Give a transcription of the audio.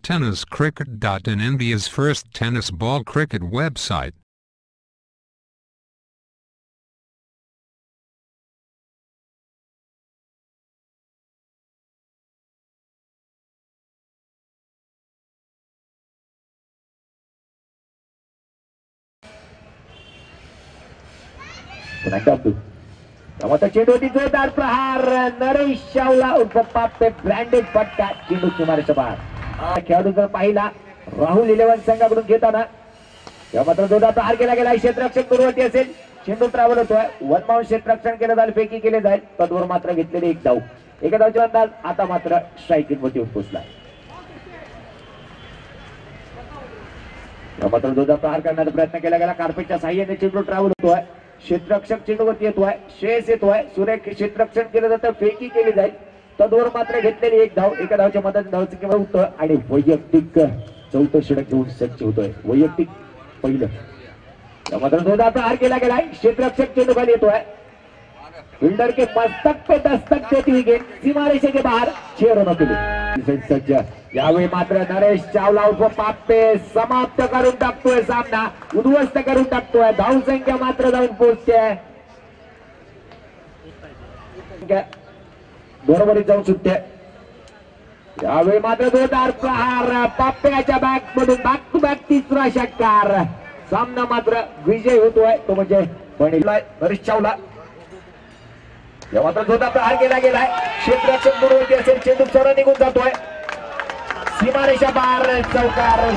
TennisCricket.in, India's first tennis ball cricket website. चेंडूची जोरदार प्रहार, नरेश चावला उर्फ पाप्पे branded फटका, चेंडू किनारीच्या बाहेर. खेळाडू जर पाहिला राहुल 11 संघाकडून घेताना तेव्हा मात्र जोरदार प्रहार केला गेला. क्षेत्ररक्षक दूरवरती असेल, चेंडू ट्रॅव्हल होतोय, वन बाउंड क्षेत्ररक्षण केलं जाईल, फेकी केले जाईल, तत्वर मात्र घेतलेले एक धाव. एका धावचा अंदाज आता मात्र स्ट्रायकिंग वरती पोहोचला. मात्र जोरदार प्रहार करण्याचा प्रयत्न केला गेला. कार्पेटच्या साह्याने चेंडू ट्रॅव्हल होतोय, क्षेत्ररक्षक चेंडूवरती येतोय, श्रेयस येतोय, सुरेख क्षेत्ररक्षण केलं जातं, फेकी केली जाईल, तत्वर मात्र घेतलेली एक धाव. एका धावच्या मदत धावची किंमत होतं आणि वैयक्तिक चौथं षटक घेऊन सज्ज होतोय. वैयक्तिक पहिलं मात्र जोरदार प्रहार केला गेलाय. क्षेत्ररक्षक चेंडू खाली येतोय, फिल्डर के मस्तक पे दस्तक देती हुई गेंद सीमा रेषे के बाहर 6 रनों के लिए सज्ज. यावेळी मात्र नरेश चावला उर्फ पाप्पे समाप्त करून टाकतोय सामना, उद्ध्वस्त करून टाकतोय. धाव संख्या मात्र जाऊन पोहोचते, बरोबरीत जाऊन सुटते. यावेळी मात्र जोरदार प्रहार, पाप्पेच्या बॅक मधून बॅक टू बॅक तिसरा षटकार. सामना मात्र विजय होतोय, तो म्हणजे नरेश चावला. या मात्र जोरदार प्रहार केला गेलाय. क्षेत्ररक्षक दूरवरती असेल, चेंडू सरळ निघून जातोय, सीमारेषा बाहेर, चौकार.